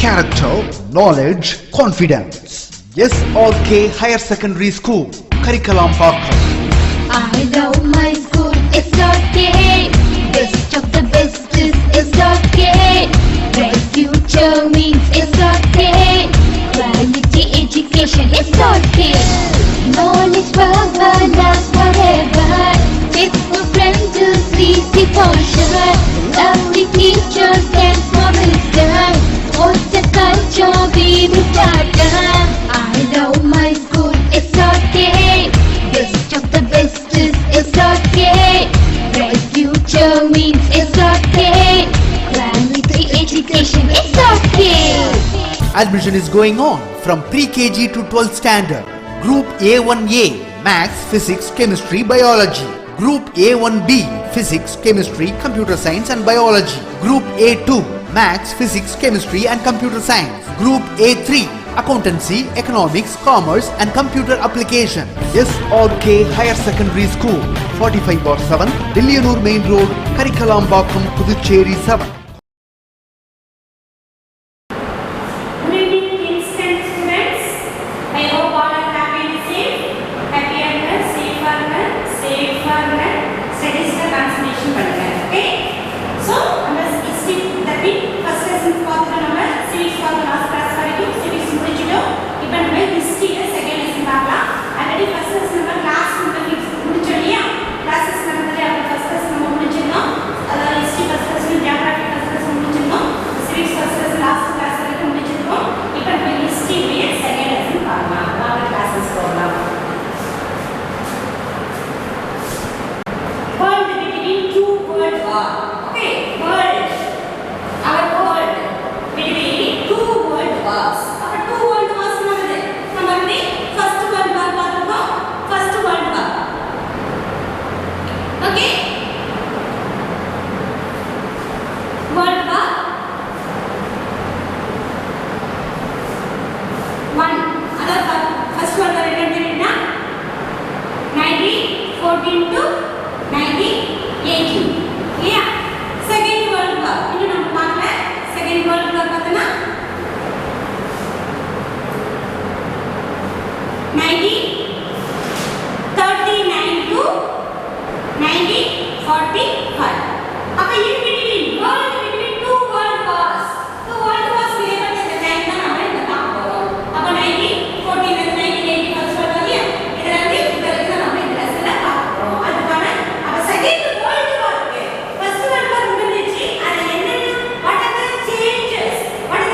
character, knowledge, confidence. SRK Higher Secondary School, Karikalambakkam. I love my school, SRK. Best of the best is SRK. Bright future means SRK. Quality education, SRK. Knowledge forever, last forever. Faithful friends to see for sure. Lovely teachers and promisers. What's the culture we will start? I love my school, SRK. Best of the best is SRK. Bright future means SRK. Quality education, SRK. Admission is going on from pre-KG to 12th standard. Group A1A, Maths, Physics, Chemistry, Biology. Group A1B, Physics, Chemistry, Computer Science and Biology. Group A2, Maths, Physics, Chemistry and Computer Science. Group A3, Accountancy, Economics, Commerce and Computer Application. SRK Higher Secondary School, 45/7, Dillianur Main Road, Karikalambakkam, Puducherry 7. Good evening, kids and students. I hope all are happy and safe. Happy and safe studies का concentration பண்ணுங்க. Okay? So, நம்ம history பத்தி first lesson பார்த்தோம். நம்ம civics பார்த்தோம். last class வரைக்கும் civics முடிச்சிட்டோம். இப்போ நம்ம history second lesson பார்க்கலாம். already first lesson நம்ம class முடிச்சோம் இல்லையா? classes நடந்தது அப்ப first lesson நம்ம முடிச்சிட்டோம். அதாவது history first lesson, geography first lesson முடிச்சிட்டோம். civics first lesson last class வரைக்கும் முடிச்சிட்டோம். இப்போ நம்ம history second lesson பார்க்கலாம். வாங்க classes போகலாம். World between two world war. Okay, world. Our world between two world wars. Our two world wars என்னது? நம்ம வந்து first world war பார்த்தோம். First world war. Okay? World war 1. அதாவது first world war என்ன தெரியுமா? 1914 to 1918. Yeah. Second World War. இன்னும் நம்ம பார்க்கல. Second World War பார்த்தனா 1939 to 1945. அப்ப in between world between two world wars. Two world wars ஏற்பட்ட இந்த டைம் தான் நம்ம இந்த பார்க்க போறோம். அப்ப 1914 to 1918 first world war இல்லையா? இதெல்லாம் வந்து இந்த வரைக்கும் நம்ம இந்த லெசன்ல பார்க்க போறோம். அதுக்கான second world war first world war முடிஞ்சிச்சு. அது என்னென்ன what are the changes, what are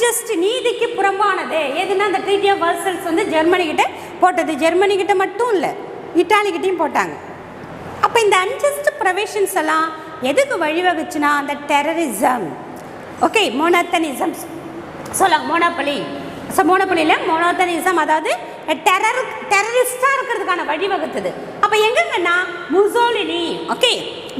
unjust நீதிக்கு புறம்பானது எதுனா அந்த ட்ரீட்டி ஆஃப் வர்சல்ஸ் வந்து ஜெர்மனி கிட்ட போட்டது. ஜெர்மனி கிட்ட மட்டும் இல்லை, இட்டாலிக்கிட்டையும் போட்டாங்க. அப்போ இந்த அன்ஜஸ்ட் ப்ரொவிஷன்ஸ் எல்லாம் எதுக்கு வழிவகுச்சுன்னா அந்த டெரரிசம், ஓகே, மோனோத்தனிசம் சொல்லலாம், மோனோபொலி. ஸோ மோனோபொலியில் மோனோத்தனிசம், அதாவது டெரரிஸ்டாக இருக்கிறதுக்கான வழிவகுத்தது. அப்போ எங்கங்கன்னா முசோலினி, ஓகே,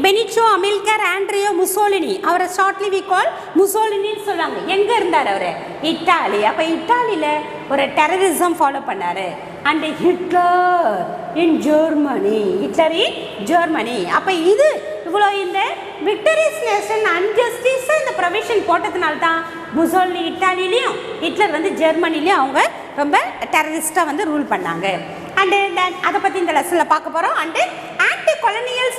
பெனிச்சோ அமில்கர் ஆண்ட்ரியோ முசோலினி, அவரை ஷார்ட்லி வி கால் முசோலினின்னு சொல்லுவாங்க. எங்கே இருந்தார் அவர்? இட்டாலி. அப்போ இட்டாலியில் ஒரு டெரரிசம் ஃபாலோ பண்ணார். And Hitler in Germany, Hitler in Germany. அப்போ இது இவ்வளோ இந்த விக்டரிஸ் நேஷன் அன்ஜஸ்டிஸை இந்த ப்ரொவிஷன் போட்டதுனால தான் முசோலினி இட்டாலிலையும் ஹிட்லர் வந்து ஜெர்மனிலையும் அவங்க ரொம்ப டெரரிஸ்டாக வந்து ரூல் பண்ணாங்க. அண்டு அதை பற்றி இந்த லெசனில் பார்க்க போகிறோம். And anti colonial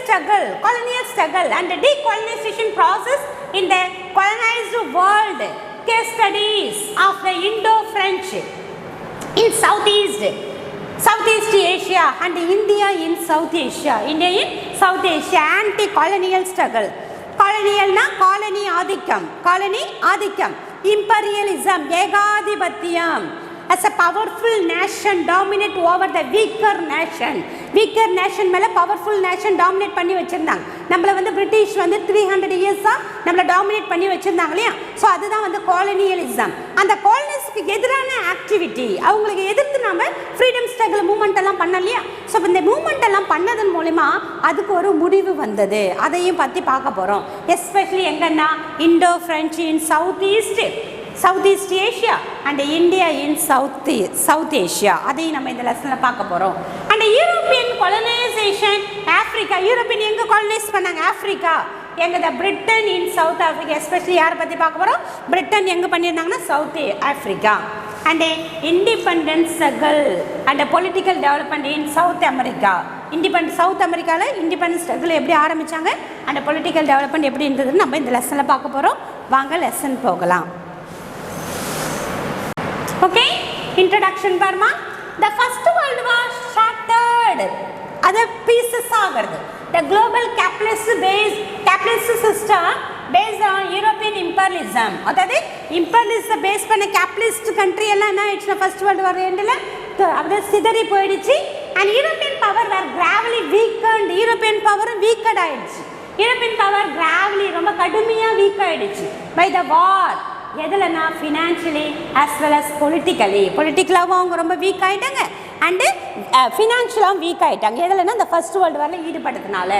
struggle and decolonisation process in the colonised world, case studies of the Indo-French in Southeast Asia and India in South Asia. Anti-colonial struggle. Colonialனா காலனி ஆதிக்கம், imperialism ஏகாதிபத்தியம். As a powerful nation dominate over the weaker nation மேலே powerful nation dominate பண்ணி வச்சுருந்தாங்க. நம்மளை வந்து British வந்து 300 இயர்ஸாக நம்மளை டாமினேட் பண்ணி வச்சுருந்தாங்க இல்லையா? ஸோ அதுதான் வந்து காலனியலிசம். அந்த காலனிஸ்க்கு எதிரான ஆக்டிவிட்டி, அவங்களுக்கு எதிர்த்து நம்ம ஃப்ரீடம் ஸ்ட்ரகிள் மூமெண்ட் எல்லாம் பண்ணோம் இல்லையா? ஸோ இந்த மூமெண்ட் எல்லாம் பண்ணதன் மூலிமா அதுக்கு ஒரு முடிவு வந்தது. அதையும் பற்றி பார்க்க போகிறோம். எஸ்பெஷலி எங்கன்னா Indo French in South East Asia and India in South Asia, அதையும் நம்ம இந்த லெசனில் பார்க்க போகிறோம். And European colonisation Africa. European எங்கே கொலனைஸ் பண்ணாங்க? ஆஃப்ரிக்கா. எங்கே? Britain in South Africa. Especially யாரை பற்றி பார்க்க போகிறோம்? பிரிட்டன் எங்கே பண்ணியிருந்தாங்கன்னா South Africa. And independence struggle and political development in South America. South அமெரிக்காவில் இண்டிபெண்டன்ஸ் ஸ்ட்ரகிள் எப்படி ஆரம்பித்தாங்க அண்ட் பொலிட்டிக்கல் டெவலப்மெண்ட் எப்படி இருந்ததுன்னு நம்ம இந்த லெசனில் பார்க்க போகிறோம். வாங்க லெசன் போகலாம். ஓகே, இன்ட்ரடக்ஷன் பாருமா. The first world war shattered, அது பீசஸ் ஆகிறது. The global capitalist system based on European imperialism, அதாவது imperialism பேஸ் பண்ண capitalist country எல்லாம் என்ன ஆயிடுச்சுன்னா ஃபர்ஸ்ட் வேர்ல்டு வார் எண்டில் அப்படியே சிதறி போயிடுச்சு. And European power were gravely weakened. European பவரும் வீக்கட் ஆயிடுச்சு. யூரோப்பியன் பவர் கிராவலி ரொம்ப கடுமையாக வீக் ஆயிடுச்சு பை த வார். எதுலன்னா ஃபினான்ஷியலி ஆஸ் வெல் அஸ் பொலிட்டிக்கலாகவும் அவங்க ரொம்ப வீக் ஆகிட்டாங்க அண்டு ஃபினான்ஷியலாகவும் வீக் ஆகிட்டாங்க. எதுலன்னா இந்த ஃபர்ஸ்ட் வேர்ல்டு வாரில் ஈடுபட்டதுனால.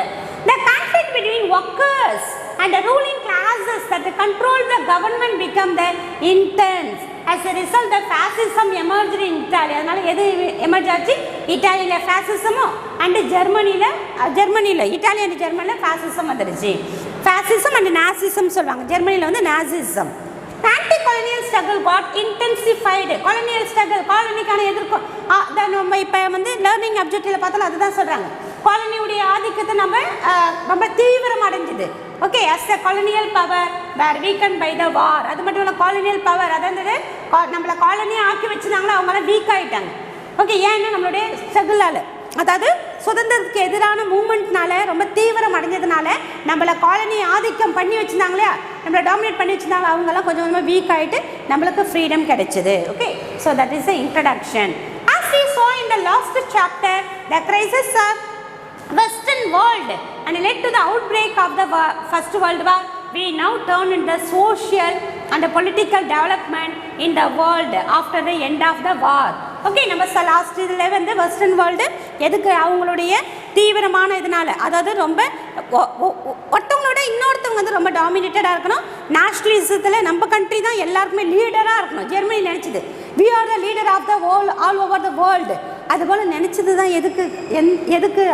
The conflict between workers and ruling classes that control the government become the intense. as a result the fascism emerged in Italy. அதனால எது எமர்ஜ் ஆச்சு? இட்டாலியில் ஃபேசிசமும் அண்டு ஜெர்மனியில் இட்டாலி அண்ட் ஜெர்மனியில் ஃபேசிசம் வந்துடுச்சு. ஃபேசிசம் அண்ட் நாசிசம் சொல்லுவாங்க. ஜெர்மனியில் வந்து நாசிசம். Anti-colonial struggle got intensified. Colonial struggle, காலனிக்கான எதிர்க்கும் நம்ம இப்போ வந்து லேர்னிங் அப்ஜெக்டில் பார்த்தாலும் அதுதான் சொல்கிறாங்க. காலனியுடைய ஆதிக்கத்தை நம்ம ரொம்ப தீவிரம் அடைஞ்சுது. Okay, as a colonial power were weakened by the war. அது மட்டும் இல்லை, colonial power அதாவது நம்மளை காலனியாக ஆக்கி வச்சுருந்தாங்களோ அவங்களாம் வீக் ஆகிட்டாங்க. ஓகே, ஏன்னா நம்மளுடைய ஸ்ட்ரகிளால், அதாவது சுதந்திரத்துக்கு எதிரான மூமெண்ட்னால ரொம்ப தீவிரம் அடைஞ்சதுனால நம்மளை காலனி ஆதிக்கம் பண்ணி வச்சுருந்தாங்களே, நம்மளை டாமினேட் பண்ணி வச்சுருந்தாங்க, அவங்கெல்லாம் கொஞ்சம் கொஞ்சமாக வீக் ஆகிட்டு நம்மளுக்கு ஃப்ரீடம் கிடைச்சிது. Okay, so that is the introduction. As we saw in the last chapter, the crisis of Western world and led to the outbreak of the First World War. We now turn in the social and the political development in the world after the end of the war. Okay, நம்ம last இதில் வந்து western world எதுக்கு அவங்களுடைய தீவிரமான இதனால, அதாவது ரொம்ப ஒருத்தவங்களோட இன்னொருத்தவங்க வந்து ரொம்ப டாமினேட்டடாக இருக்கணும். நேஷ்னலிசத்தில் நம்ம கண்ட்ரி தான் எல்லாருக்குமே லீடராக இருக்கணும். ஜெர்மனி நினச்சிது we are the leader of the all over the world. அதுபோல் நினச்சது தான் எதுக்கு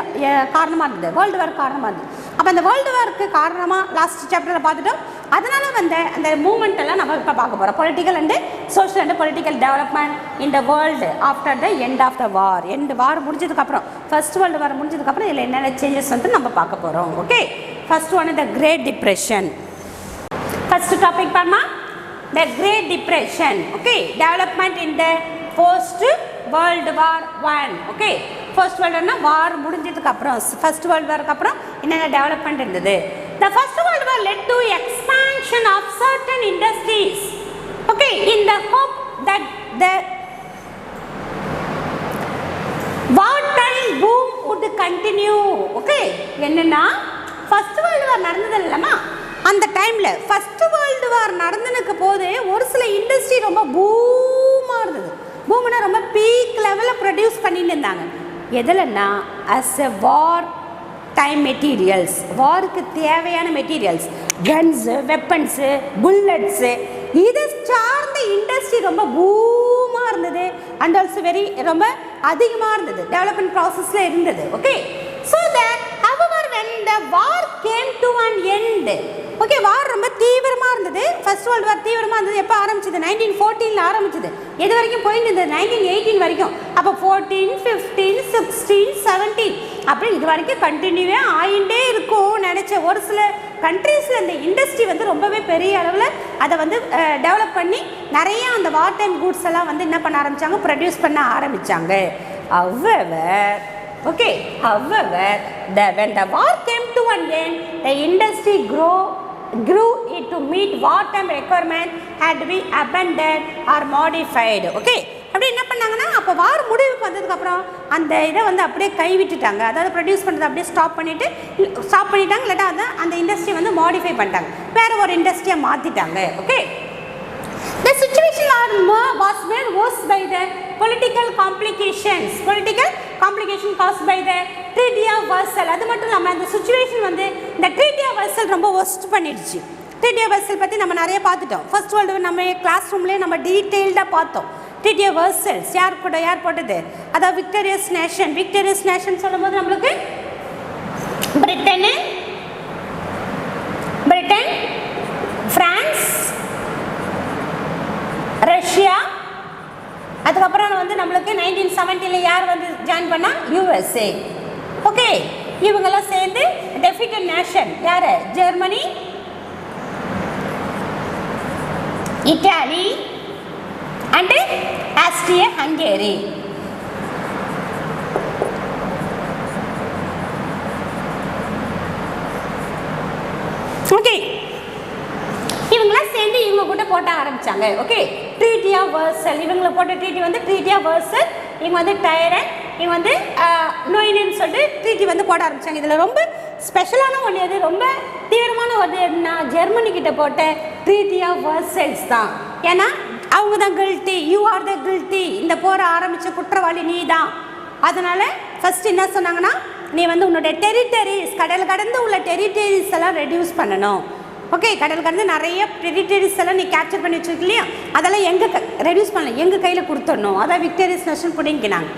காரணமாக இருந்தது? வேர்ல்டு வார் காரணமாக இருந்தது. அப்போ அந்த வேர்ல்டு வாருக்கு காரணமாக லாஸ்ட் சாப்டரில் பார்த்துட்டோம். அதனால் அந்த மூமெண்ட் எல்லாம் நம்ம இப்போ பார்க்க போகிறோம். Political and social and political development in the world after the end of the war. War முடிஞ்சதுக்கப்புறம், ஃபர்ஸ்ட் வேர்ல்டு வார் முடிஞ்சதுக்கப்புறம் இதில் என்னென்ன சேஞ்சஸ் வந்து நம்ம பார்க்க போகிறோம். Okay, first one the great depression. First topic பாருமா, the great depression. Okay, development in the post world war 1. Okay, first world war முடிஞ்சதுக்கு அப்புறம், ஃபர்ஸ்ட் வேர்ல்டு வாருக்கு அப்புறம் என்னென்ன டெவலப்மெண்ட் இருந்தது? The first world war led to expansion of certain industries. Okay, Okay, in the hope that the wartime boom would continue. Okay, என்னன்னா first world வார் நடந்தது இல்லைம்மா, அந்த டைமில் ஃபர்ஸ்ட் வேர்ல்டு வார் நடந்ததுக்கு போது ஒரு சில இண்டஸ்ட்ரி ரொம்ப பூமாக இருந்தது. பூம்னா ரொம்ப பீக் லெவலில் ப்ரொடியூஸ் பண்ணிட்டு இருந்தாங்க. எதுலன்னா as a war time materials, வாருக்கு தேவையான மெட்டீரியல்ஸ், கன்ஸு, வெப்பன்ஸு, புல்லட்ஸு, இதை சார்ந்த இண்டஸ்ட்ரி ரொம்ப பூமாக இருந்தது. அண்ட் ஆல்சோ ரொம்ப அதிகமாக இருந்தது, டெவலப்மெண்ட் ப்ராசஸில் இருந்தது. Okay, so that however when the war came to an end, okay, war ரொம்ப தீவிரமாக இருந்தது. ஃபர்ஸ்ட் வேர்ல்டு வார் தீவிரமாக இருந்தது. எப்போ ஆரம்பிச்சது? 1914 ஆரம்பிச்சது. எது வரைக்கும் போயிட்டு இருந்தது? 1918 வரைக்கும். அப்போ 14, 15, 16, 17 அப்படி இது வரைக்கும் கண்டினியூவே ஆகிட்டே இருக்கும் நினச்ச ஒரு சில கண்ட்ரீஸில் இந்த இண்டஸ்ட்ரி வந்து ரொம்பவே பெரிய அளவில் அதை வந்து டெவலப் பண்ணி நிறைய அந்த வார் டைம் கூட்ஸ் எல்லாம் வந்து என்ன பண்ண ஆரம்பித்தாங்க, ப்ரொடியூஸ் பண்ண ஆரம்பித்தாங்க. Okay, however, when the war came to an end, the industry grew it to meet wartime requirement had to be abandoned or modified. Okay, அப்படி என்ன பண்ணாங்கன்னா அப்போ வார் முடிவுக்கு வந்ததுக்கப்புறம் அந்த இதை வந்து அப்படியே கைவிட்டுட்டாங்க. அதாவது ப்ரொடியூஸ் பண்ணுறது அப்படியே ஸ்டாப் பண்ணிட்டாங்க. இல்லாட்டா அந்த இண்டஸ்ட்ரி வந்து மாடிஃபை பண்ணிட்டாங்க, வேறு ஒரு இண்டஸ்ட்ரியை மாற்றிட்டாங்க. Okay, the situation was made worse by the political complications caused by the Treaty of Versailles. அது மட்டும் இல்லாமல் அந்த சுச்சுவேஷன் வந்து இந்த Treaty of Versailles ரொம்ப ஒஸ்ட் பண்ணிடுச்சு. Treaty of Versailles பற்றி நம்ம நிறைய பார்த்துட்டோம். ஃபர்ஸ்ட் வேர்ல்டு நம்ம கிளாஸ் ரூம்லேயே நம்ம டீட்டெயில்டாக பார்த்தோம். Treaty of Versailles யார் போட்டது? அதாவது விக்டோரியஸ் நேஷன் சொல்லும்போது நம்மளுக்கு பிரிட்டன், பிரான்ஸ், ரஷ்யா, அதுக்கப்புறம் வந்து நம்மளுக்கு 1970 யார் வந்து ஜாயின் பண்ணா? USA. ஓகே, இவங்கெல்லாம் சேர்ந்து டெஃபிட்டட் நேஷன் யார்? Germany, Italy and Austria Hungary. Okay, இவங்களாம் சேர்ந்து இவங்க கூட போட்ட ஆரம்பித்தாங்க. ஓகே, ட்ரீட்டி ஆஃப் வெர்சல், இவங்களை போட்ட ட்ரீட்டி வந்து ட்ரீட்டி ஆஃப் வெர்சல். இவங்க வந்து டைரன், இவங்க வந்து நோயின்னு சொல்லிட்டு ட்ரீட்டி வந்து போட ஆரம்பித்தாங்க. இதில் ரொம்ப ஸ்பெஷலான ஒன்று எது, ரொம்ப தீவிரமான ஒன்று எதுனா ஜெர்மனி கிட்ட போட்ட ட்ரீட்டி ஆஃப் வெர்சல்ஸ் தான். ஏன்னா அவங்க தான் guilty, you are the guilty, இந்த போரை ஆரம்பித்த குற்றவாளி நீ தான். அதனால் ஃபஸ்ட்டு என்ன சொன்னாங்கன்னா, நீ வந்து உன்னுடைய டெரிட்டரிஸ், கடல் கடந்து உள்ள டெரிட்டரிஸ் எல்லாம் ரெடியூஸ் பண்ணணும். ஓகே, கடல் கடந்து நிறைய டெரிட்டரிஸ் எல்லாம் நீ கேப்சர் பண்ணி வச்சுருக்கு இல்லையா, அதெல்லாம் ரெடியூஸ் பண்ணல, எங்கள் கையில் கொடுத்துடணும். அதான் விக்டோரியஸ் நேஷன் பிடிங்கினாங்க.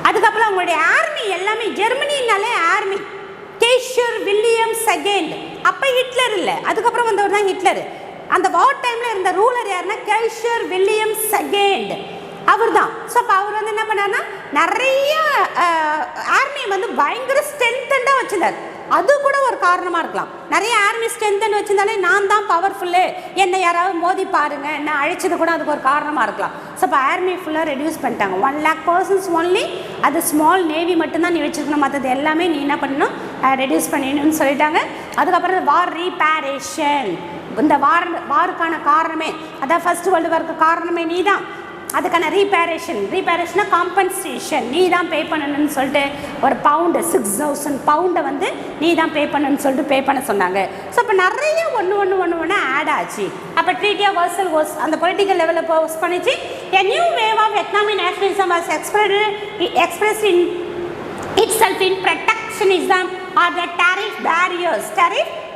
அதுக்கப்புறம் அவங்களுடைய ஆர்மி எல்லாமே, ஜெர்மனினாலே ஆர்மி, கேஷர் வில்லியம்ஸ் செகண்ட், அப்போ ஹிட்லர் இல்லை, அதுக்கப்புறம் வந்தவர் தான் ஹிட்லர். அந்த வார் டைமில் இருந்த ரூலர் யாருன்னா கேஷர் வில்லியம்ஸ் செகண்ட், அவர் தான். ஸோ அப்போ அவர் வந்து என்ன பண்ணார்னா நிறைய ஆர்மியை வந்து பயங்கர ஸ்ட்ரென்த்தண்டாக வச்சுருந்தார். அது கூட ஒரு காரணமாக இருக்கலாம். நிறைய ஆர்மி ஸ்ட்ரென்த்தன் வச்சுருந்தாலே நான் தான் பவர்ஃபுல்லு, என்னை யாராவது மோதி பாருங்க, நான் அழைச்சது கூட அதுக்கு ஒரு காரணமாக இருக்கலாம். ஸோ இப்போ ஆர்மி ஃபுல்லாக ரெடியூஸ் பண்ணிட்டாங்க. 1 lakh persons ஒன்லி, அது ஸ்மால் நேவி மட்டும்தான் நீ வச்சுருக்கணும், மற்றது எல்லாமே நீ என்ன பண்ணணும், ரெடியூஸ் பண்ணிடணும்னு சொல்லிட்டாங்க. அதுக்கப்புறம் வார் ரீபேரேஷன், இந்த வாருக்கான காரணமே, அதான் ஃபர்ஸ்ட் வேர்ல்டு வாருக்கு காரணமே நீ தான். அதுக்கான ரீபேரேஷனா காம்பன்சேஷன் நீ தான் பே பண்ணணும்னு சொல்லிட்டு ஒரு பவுண்டு 6000 பவுண்டை வந்து நீ தான் பே பண்ணணும்னு சொல்லிட்டு பே பண்ண சொன்னாங்க. ஸோ இப்போ நிறைய ஒன்று ஆட் ஆச்சு. அப்போ ட்ரீட்டி ஆஃப் வெர்சல் வாஸ் அந்த பொலிட்டிக்கல் லெவலில் போஸ் பண்ணிச்சு. A new wave of economic nationalism was expressed in itself in protectionism or the tariff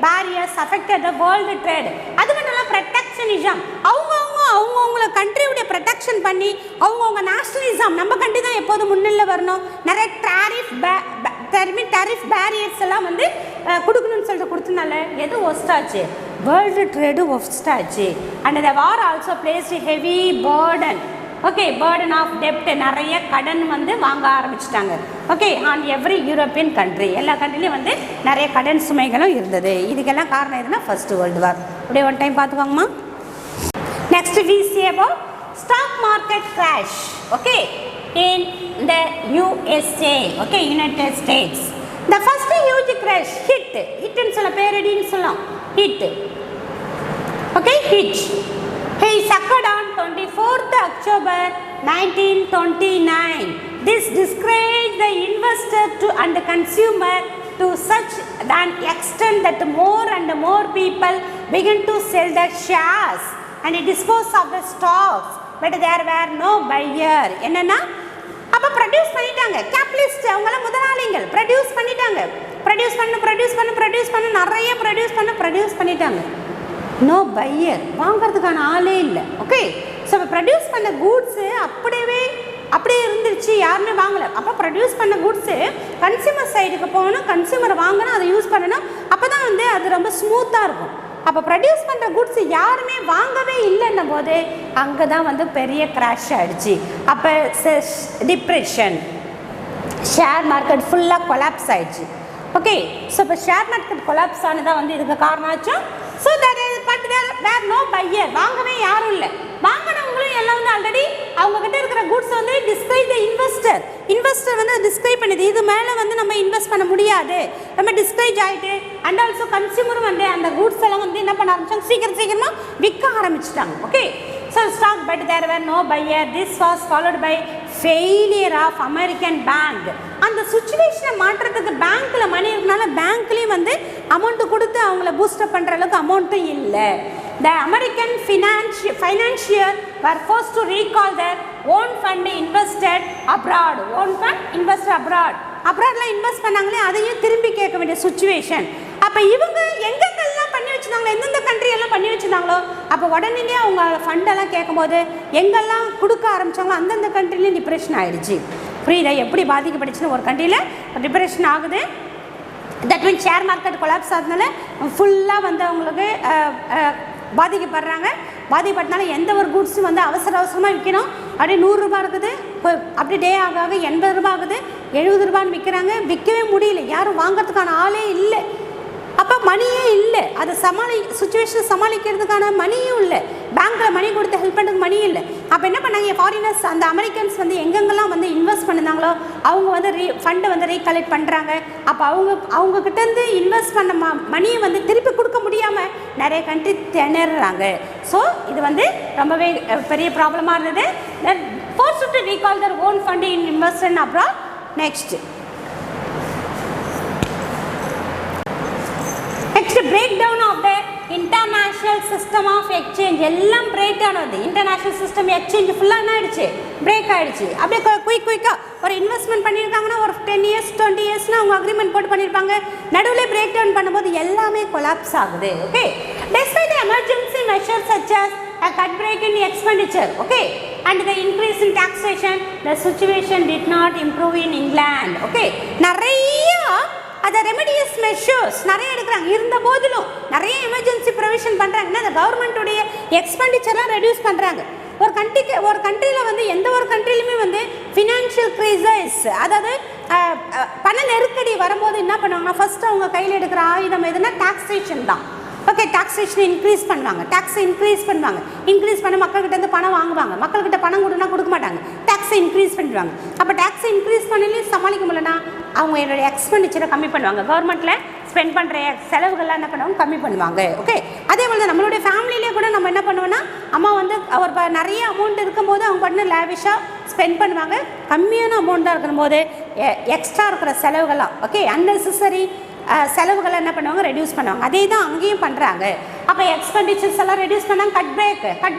barriers affected the world trade. அது மட்டும் இல்லை, ப்ரொடெக்ஷனிசம், அவங்கவுங்கள கண்ட்ரியுடைய ப்ரொடெக்ஷன் பண்ணி அவங்கவுங்க நேஷனலிசம், நம்ம கண்ட்ரி தான் எப்போதும் முன்னிலை வரணும், நிறைய டேரிஃப் பேரியர்ஸ் எல்லாம் வந்து கொடுக்கணும்னு சொல்லிட்டு கொடுத்தனால எது ஒஸ்டாச்சு, வேர்ல்டு ட்ரேடு ஒஸ்டாச்சு. And the war also placed heavy burden, okay, burden of டெப்ட், நிறைய கடன் வந்து வாங்க ஆரம்பிச்சிட்டாங்க. Okay, on every European country, எல்லா கண்ட்ரிலையும் வந்து நிறைய கடன் சுமைகளும் இருந்தது. இதுக்கெல்லாம் காரணம் எதுனா ஃபர்ஸ்ட் வேர்ல்டு வார். அப்படியே ஒன் டைம் பார்த்துக்கோங்கம்மா. Next we see about stock market crash, okay, in the USA, okay, United States. The first huge crash hit சொல்ல பேரடின்னு சொல்லலாம், hit, okay, hit. He succeeded on 24th October 1929. This discouraged the investor and the consumer to such an extent that more and more people began to sell their shares and dispose of the stocks, but there were no buyer. என்னன்னா அப்போ produce பண்ணிட்டாங்க, capitalist அவங்களாம் முதலாளிகள் produce பண்ணிட்டாங்க, produce பண்ண நிறைய produce பண்ணிட்டாங்க. No pier, வாங்கிறதுக்கான ஆளே இல்லை. ஓகே, ஸோ இப்போ ப்ரொடியூஸ் பண்ண கூட்ஸு அப்படியே இருந்துருச்சு, யாருமே வாங்கலை. அப்போ ப்ரொடியூஸ் பண்ண கூட்ஸு கன்சியூமர் சைடுக்கு போகணும், கன்சியூமர் வாங்கணும், அதை யூஸ் பண்ணணும், அப்போ தான் வந்து அது ரொம்ப ஸ்மூத்தாக இருக்கும். அப்போ ப்ரொடியூஸ் பண்ணுற குட்ஸ் யாருமே வாங்கவே இல்லைன்னும் போது அங்கே தான் வந்து பெரிய கிராஷ் ஆகிடுச்சு. அப்போ டிப்ரெஷன், ஷேர் மார்க்கெட் ஃபுல்லாக கொலாப்ஸ் ஆகிடுச்சு. ஓகே, ஸோ இப்போ ஷேர் மார்க்கெட் கொலாப்ஸ் ஆனதான் வந்து இதுக்கு காரணம் ஆச்சும். ஸோ வேர் நோ பையர், வாங்கவே யாரும் இல்லை. வாங்கினவங்களும் எல்லாம் வந்து ஆல்ரெடி அவங்கக்கிட்ட இருக்கிற குட்ஸ் வந்து டிஸ்கிரைப் த இன்வெஸ்டர் வந்து டிஸ்கிரைப் பண்ணுது, இது மேலே வந்து நம்ம இன்வெஸ்ட் பண்ண முடியாது, நம்ம டிஸ்கரேஜ் ஆகிட்டு. அண்ட் ஆல்சோ கன்சியூமரும் வந்து அந்த குட்ஸ் எல்லாம் வந்து என்ன பண்ண ஆரம்பிச்சாங்க, சீக்கிரமாக விற்க ஆரம்பிச்சிட்டாங்க. Okay, so stock but there were no buyer. This was followed by failure of American bank. அந்த சுச்சுவேஷனை மாற்றுறதுக்கு பேங்க்கில் மணி இருக்கனால பேங்க்லேயும் வந்து அமௌண்ட்டு கொடுத்து அவங்கள பூஸ்டப் பண்ணுற அளவுக்கு அமௌண்ட்டும் இல்லை. The American financier were forced to recall their own fund invested abroad. அப்ராட்லாம் இன்வெஸ்ட் பண்ணாங்களே அதையும் திரும்பி கேட்க வேண்டிய சுச்சுவேஷன். அப்போ இவங்க எங்கெங்கெல்லாம் பண்ணி வச்சுருந்தாங்களோ, எந்தெந்த கண்ட்ரி எல்லாம் பண்ணி வச்சுருந்தாங்களோ, அப்போ உடனே அவங்க ஃபண்டெல்லாம் கேட்கும்போது எங்கெல்லாம் கொடுக்க ஆரம்பித்தாங்களோ அந்தந்த கண்ட்ரிலையும் டிப்ரெஷன் ஆகிடுச்சு. புரியுதா எப்படி பாதிக்கப்படுச்சுன்னு? ஒரு கண்ட்ரியில் டிப்ரெஷன் ஆகுது, that means share market collapse ஆகுதுனால ஃபுல்லாக வந்து அவங்களுக்கு பாதிக்கப்பட்டனால எந்த ஒரு குட்ஸும் வந்து அவசரமாக விற்கணும். அப்படியே 100 ரூபா இருக்குது, அப்படி டே ஆக 80 ரூபா ஆகுது, 70 ரூபான்னு விற்கிறாங்க, விற்கவே முடியல, யாரும் வாங்கிறதுக்கான ஆளே இல்லை. அப்போ மணியே இல்லை, அதை சுச்சுவேஷனை சமாளிக்கிறதுக்கான மணியும் இல்லை, பேங்க்கில் மணி கொடுத்து ஹெல்ப் பண்ணுறதுக்கு மணி இல்லை. அப்போ என்ன பண்ணாங்க, ஃபாரினர்ஸ் அந்த அமெரிக்கன்ஸ் வந்து எங்கெங்கெல்லாம் வந்து இன்வெஸ்ட் பண்ணிருந்தாங்களோ அவங்க வந்து ஃபண்டை வந்து ரீகலெக்ட் பண்ணுறாங்க. அப்போ அவங்கக்கிட்டேருந்து இன்வெஸ்ட் பண்ண மணியை வந்து திருப்பி கொடுக்க முடியாமல் நிறைய கண்ட்ரி திணறாங்க. ஸோ இது வந்து ரொம்பவே பெரிய ப்ராப்ளமாக இருந்தது. forced to recall their own fund in investment abroad. Next breakdown of the international system of exchange. எல்லாம் பிரேக் ஆனது. இன்டர்நேஷ்னல் சிஸ்டம் எக்ஸ்சேஞ்ச் ஃபுல்லாக என்ன ஆகிடுச்சு, பிரேக் ஆகிடுச்சு. அப்படியே குயிக்காக ஒரு இன்வெஸ்ட்மெண்ட் பண்ணியிருக்காங்கன்னா ஒரு 10 years 20 yearsனா அவங்க அக்ரிமெண்ட் போட்டு பண்ணியிருப்பாங்க, நடுவில் பிரேக் டவுன் பண்ணும்போது எல்லாமே கொலாப்ஸ் ஆகுது. Okay, despite the emergency measures such as a cut break in expenditure, okay, and the increase in taxation, the situation did not improve in England. Okay, நிறைய அதை ரெமடியஸ் measures நிறைய எடுக்கிறாங்க, இருந்த போதிலும் நிறைய எமர்ஜென்சி ப்ரொவிஷன் பண்ணுறாங்கன்னா அந்த கவர்மெண்ட்டுடைய எக்ஸ்பெண்டிச்சர்லாம் ரெடியூஸ் பண்ணுறாங்க. ஒரு கண்ட்ரியில் வந்து எந்த ஒரு கண்ட்ரிலையுமே வந்து ஃபினான்ஷியல் கிரைசஸ், அதாவது பண நெருக்கடி வரும்போது என்ன பண்ணுவாங்கன்னா ஃபஸ்ட்டு அவங்க கையில் எடுக்கிற ஆயுதம் எதுனா டாக்ஸேஷன் தான். ஓகே, டாக்ஸேஷனை இன்க்ரீஸ் பண்ணுவாங்க, டேக்ஸை இன்க்ரீஸ் பண்ண மக்கள்கிட்ட பணம் வாங்குவாங்க, மக்கள்கிட்ட பணம் கொடுக்க மாட்டாங்க, டேக்ஸை இன்க்ரீஸ் பண்ணிடுவாங்க. அப்போ டேக்ஸை இன்க்ரீஸ் பண்ணலையும் சமாளிக்க முடியலன்னா அவங்க என்னுடைய எக்ஸ்பெண்டிச்சரை கம்மி பண்ணுவாங்க, கவர்மெண்ட்டில் ஸ்பெண்ட் பண்ணுற செலவுகள்லாம் என்ன பண்ணுவாங்க, கம்மி பண்ணுவாங்க. ஓகே, அதே போல் தான் நம்மளுடைய ஃபேமிலியிலே கூட நம்ம என்ன பண்ணுவோன்னா அம்மா வந்து அவர் நிறைய அமௌண்ட் இருக்கும்போது அவங்க பண்ண லேவிஷாக ஸ்பெண்ட் பண்ணுவாங்க, கம்மியான அமௌண்ட்டாக இருக்கும்போது எக்ஸ்ட்ரா இருக்கிற செலவுகள்லாம் ஓகே அன்னெசரி செலவுகளை என்ன பண்ணுவாங்க, ரெடியூஸ் பண்ணுவாங்க. அதே தான் அங்கேயும் பண்ணுறாங்க. அப்போ எக்ஸ்பெண்டிச்சர்ஸ் எல்லாம் ரெடியூஸ் பண்ணாங்க, கட்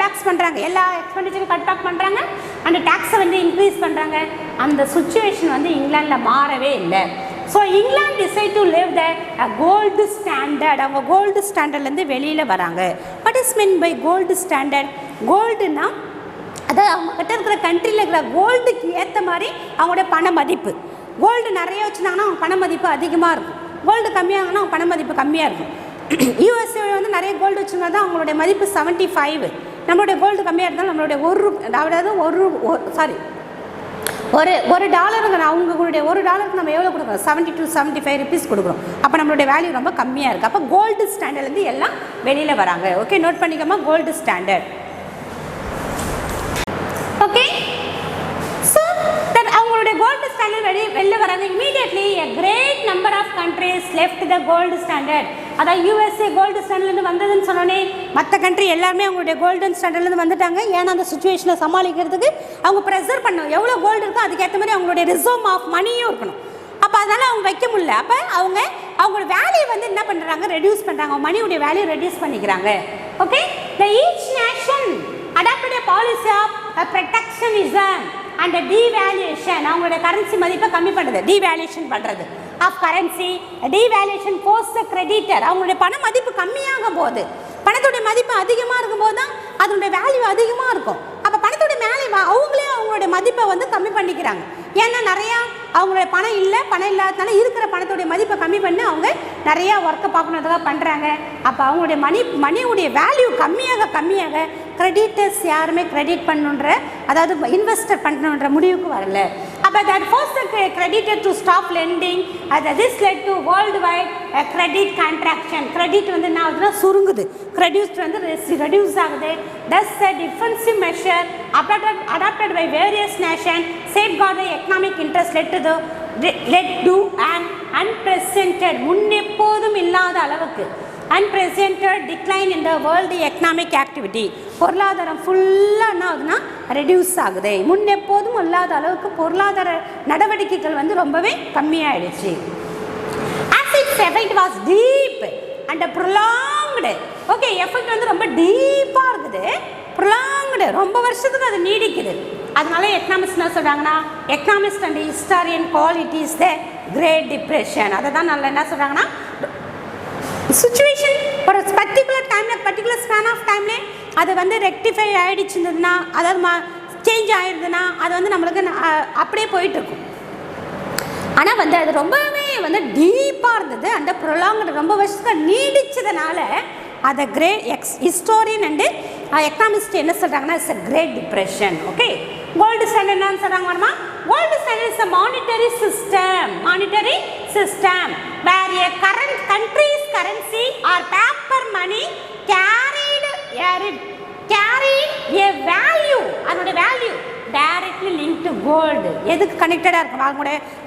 பேக்ஸ் பண்ணுறாங்க, எல்லா எக்ஸ்பெண்டிச்சரும் கட் பேக் பண்ணுறாங்க, அந்த டேக்ஸை வந்து இன்க்ரீஸ் பண்ணுறாங்க. அந்த சுச்சுவேஷன் வந்து இங்கிலாண்டில் மாறவே இல்லை. So England decide to leave the gold standard. அவங்க கோல்டு ஸ்டாண்டர்ட்லேருந்து வெளியில் வராங்க. What is mean by gold standard? கோல்டுன்னா அதாவது அவங்ககிட்ட இருக்கிற கண்ட்ரியில் இருக்கிற கோல்டுக்கு ஏற்ற மாதிரி அவங்களுடைய பண மதிப்பு. கோல்டு நிறைய வச்சுருந்தாங்கன்னா அவங்க பண மதிப்பு அதிகமாக இருக்கும், கோல்டு கம்மியாகனா அவங்க பண மதிப்பு கம்மியாக இருக்கும். யூஎஸ்ஏ வந்து நிறைய கோல்டு வச்சுருந்தா தான் அவங்களுடைய மதிப்பு 75. நம்மளுடைய கோல்டு கம்மியாக இருந்தாலும் நம்மளுடைய ஒரு டாலருங்க அவங்களுடைய $1 நம்ம எவ்வளோ கொடுக்குறோம், 70 to 75 rupees கொடுக்குறோம். அப்போ நம்மளுடைய வேல்யூ ரொம்ப கம்மியாக இருக்குது. அப்போ கோல்டு ஸ்டாண்டர்ட்லேருந்து எல்லாம் வெளியில் வராங்க. ஓகே, நோட் பண்ணிக்கோமா, gold standard. Okay, so that அவங்களுடைய கோல்டு ஸ்டாண்டர்ட் வெளில வராங்க. Immediately a great number of countries left the gold standard. அதான் யூஎஸ்ஏ கோல்டு ஸ்டாண்டர்ட்லேருந்து வந்ததுன்னு சொன்னோன்னே மற்ற கண்ட்ரி எல்லாருமே அவங்களுடைய கோல்டன் ஸ்டாண்டர்ட்லேருந்து வந்துட்டாங்க. ஏன்னா அந்த சுச்சுவேஷனை சமாளிக்கிறதுக்கு அவங்க ப்ரெசர் பண்ணணும். எவ்வளோ கோல்டு இருக்கோ அதுக்கேற்ற மாதிரி அவங்களுடைய ரிசர்வ் ஆஃப் மணியும் இருக்கணும். அப்போ அதனால் அவங்க வைக்க முடியல. அப்போ அவங்களோட வேல்யூ வந்து என்ன பண்ணுறாங்க, ரெடியூஸ் பண்ணுறாங்க. மணியுடைய வேல்யூ ரெடியூஸ் பண்ணிக்கிறாங்க. Okay, the each nation adopted a policy of protectionism and devaluation. அவங்களோட கரன்சி மதிப்பை கம்மி பண்ணுறது, டிவேல்யூஷன் பண்ணுறது of currency. Devaluation post creditor. அவங்களுடைய பண மதிப்பு கம்மியாகும் போது, பணத்துடைய மதிப்பு அதிகமாக இருக்கும்போது தான் அதனுடைய வேல்யூ அதிகமாக இருக்கும். அப்போ பணத்துடைய மேலே அவங்களே அவங்களுடைய மதிப்பை வந்து கம்மி பண்ணிக்கிறாங்க. ஏன்னா நிறையா அவங்களுடைய பணம் இல்லாததுனால இருக்கிற பணத்துடைய மதிப்பை கம்மி பண்ணி அவங்க நிறையா ஒர்க்கை பார்க்கணுன்றதுக்காக பண்ணுறாங்க. அப்போ அவங்களுடைய மணியுடைய வேல்யூ கம்மியாக கிரெடிட்டர்ஸ் யாருமே கிரெடிட் பண்ணுன்ற, அதாவது இன்வெஸ்டர் பண்ணணுன்ற முடிவுக்கு வரல. அப்போ that force creditor to stop lending. This led to worldwide credit contraction. Credit வந்து என்ன ஆகுதுன்னா சுருங்குது, கிரெடிட் வந்து ரெடியூஸ் ஆகுது. thus a defensive measure adopted by various nations safeguard the economic interest led to an unprecedented, முன்னெப்போதும் இல்லாத அளவுக்கு unprecedented decline in the world economic activity. பொருளாதாரம் ஃபுல்லாக என்ன ஆகுதுன்னா ரெடியூஸ் ஆகுது. முன்னெப்போதும் இல்லாத அளவுக்கு பொருளாதார நடவடிக்கைகள் வந்து ரொம்பவே கம்மியாயிடுச்சு. as its effect was deep and prolonged. Okay, effect வந்து ரொம்ப டீப்பாக இருக்குது, ப்ரொலாங்டு, ரொம்ப வருஷத்துக்கு அது நீடிக்குது. அதனால எக்கனாமிஸ்ட் என்ன சொல்கிறாங்கன்னா, economist and historian qualities the great depression. அதை தான் நல்லா என்ன சொல்கிறாங்கன்னா, சுச்சுவேஷன் ஒரு பர்டிகுலர் டைமில் பர்டிகுலர் ஸ்பேன் ஆஃப் டைம்லே அது வந்து ரெக்டிஃபை ஆகிடுச்சுருந்ததுன்னா, அதாவது சேஞ்ச் ஆகிடுதுன்னா அது வந்து நம்மளுக்கு அப்படியே போயிட்டுருக்கும். ஆனால் வந்து அது ரொம்பவே வந்து டீப்பாக இருந்தது. அந்த ப்ரொலாங்டு ரொம்ப வருஷத்துக்கு நீடிச்சதுனால அதை ஹிஸ்டோரியன் அண்டு எக்கனாமிஸ்ட் என்ன சொல்கிறாங்கன்னா, it's a great depression. Okay, gold standard என்னன்னு சொல்கிறாங்க, gold standard is a monetary system where a current country's currency are paper money carried a value, அதோட value directly link to gold. எதுக்கு கனெக்டடாக இருக்கும்,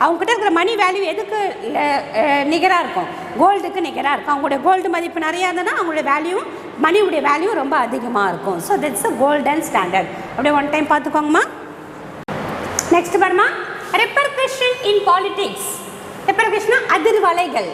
அவங்ககிட்ட இருக்கிற மணி வேல்யூ எதுக்கு நிகராக இருக்கும், கோல்டுக்கு நிகராக இருக்கும். அவங்களுடைய கோல்டு மதிப்பு நிறையா இருந்ததுன்னா அவங்களுடைய வேல்யூ, மணியுடைய வேல்யூ ரொம்ப அதிகமாக இருக்கும். So that's a golden standard. அப்படியே ஒன் டைம் பார்த்துக்கோங்கம்மா. நெக்ஸ்ட் பாருமா, ரெப்பர்கஷன் இன் பாலிடிக்ஸ். ரெப்பர்கஷனா அதிர்வலைகள்.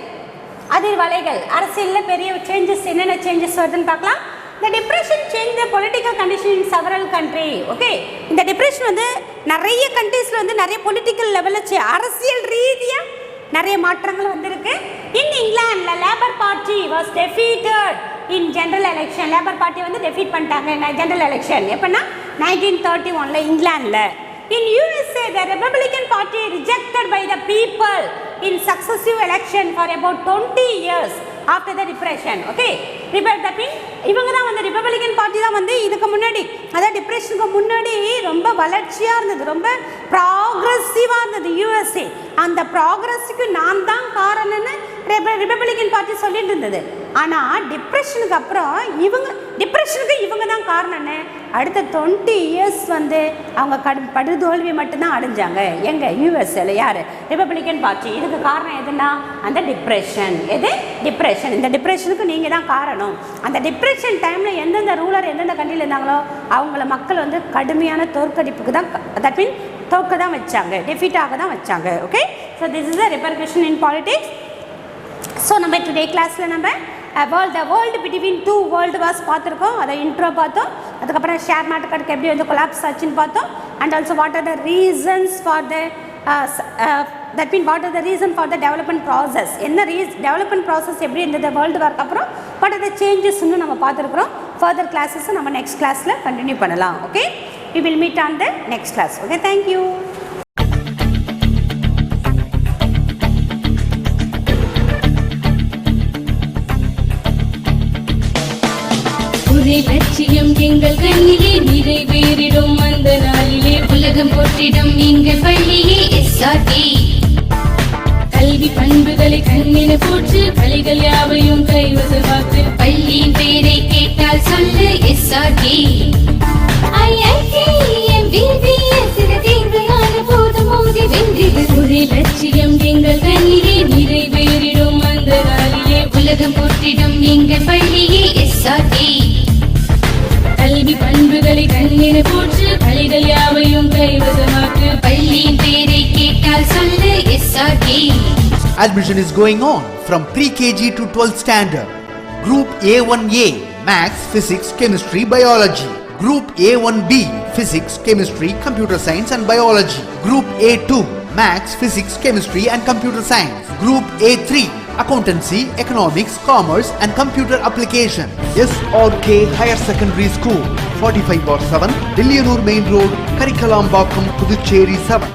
அரசியலில் பெரிய சேஞ்சஸ், என்னென்ன சேஞ்சஸ் வருதுன்னு பார்க்கலாம். The depression changed the political condition in several countries. Okay, இந்த டிப்ரெஷன் வந்து நிறைய கண்ட்ரீஸில் வந்து நிறைய பொலிட்டிக்கல் லெவலில் அரசியல் ரீதியாக நிறைய மாற்றங்கள் வந்திருக்கு. இன் இங்கிலாண்டில் labour party was defeated in general election. Labour party வந்து டெஃபீட் பண்ணிட்டாங்க ஜென்ரல் எலெக்ஷன். எப்போன்னா 1931 இங்கிலாண்டில். இன் USA the Republican Party rejected by the people in successive election for about 20 years after the depression. Okay, இவங்க தான் வந்து Republican party தான் வந்து இதுக்கு முன்னாடி, அதாவது டிப்ரெஷனுக்கு முன்னாடி ரொம்ப வளர்ச்சியாக இருந்தது, ரொம்ப ப்ராக்ரெசிவாக இருந்தது USA. அந்த ப்ராக்ரெஸுக்கு நான் தான் காரணம்னு ரிப்பப்ளிகன் பார்ட்டி சொல்லிட்டு இருந்தது. ஆனால் டிப்ரெஷனுக்கு அப்புறம் இவங்க தான் காரணம்னு அடுத்த 20 இயர்ஸ் வந்து அவங்க படுதோல்வி மட்டும்தான் அடைஞ்சாங்க. எங்கள் யூஎஸ்ஏல யார், ரிப்பப்ளிகன் பார்ட்டி. இதுக்கு காரணம் எதுனா அந்த டிப்ரெஷன். டிப்ரெஷன். இந்த டிப்ரெஷனுக்கு நீங்கள் தான் காரணம். அந்த டிப்ரெஷன் டைமில் எந்தெந்த ரூலர் எந்தெந்த கண்ட்ரியில் இருந்தாங்களோ அவங்கள மக்கள் வந்து கடுமையான தோற்கடிப்புக்கு தான், தட் மீன் தோற்க தான் வச்சாங்க, டெஃபீட்டாக தான் வச்சாங்க. Okay, so this is the repercussion in politics. So நம்ம டுடே கிளாஸில் நம்ம world between two world wars பார்த்துருக்கோம். அதை இன்ட்ரோ பார்த்தோம். அதுக்கப்புறம் ஷேர் மார்க்கெட்டுக்கு எப்படி வந்து கொலாப்ஸ் ஆச்சுன்னு பார்த்தோம். And also what are the reasons for the that mean what are the reason for the development process. என்ன டெவலப்மெண்ட் ப்ராசஸ் எப்படி இருந்தது வேர்ல்டு வார்க்கு அப்புறம், வாட் ஆர் த சேஞ்சஸ்ன்னு நம்ம பார்த்துருக்குறோம். ஃபர்தர் கிளாஸஸ் நம்ம நெக்ஸ்ட் கிளாஸில் கண்டினியூ பண்ணலாம். Okay, we will meet on the next class. Okay, thank you. ஒரே லட்சியம் எங்கள் கண்ணிலே நிறைவேறிடும் அந்த நாளிலே உலகம் போற்றிடும் எங்கள் பள்ளியே SRT. கல்வி பண்புகளை கண்ணின போற்று பள்ளிகள் யாவையும் கைவசமாக்கு பள்ளியின் பெயரை கேட்டால் சொல்லு SRT. ஒரே லட்சியம் எங்கள் கண்ணிலே நிறைவேறிடும் அந்த நாளிலே உலகம் போற்றிடும் கண்ணு போற்று கலைகள் யாவையும் கைவசமாக்கு பள்ளியின் பேரை கேட்டால் சொல்லு SRT. Admission is going on from pre-KG to 12th standard. Group A1A Maths, Physics, Chemistry, Biology. Group A1B Physics, Chemistry, Computer Science and Biology. Group A2 Maths, Physics, Chemistry and Computer Science. Group A3 Accountancy, Economics, Commerce and Computer Application. SRK Higher Secondary School, 45/7, Dillianur Main Road, Karikalambakkam, Puducherry 7.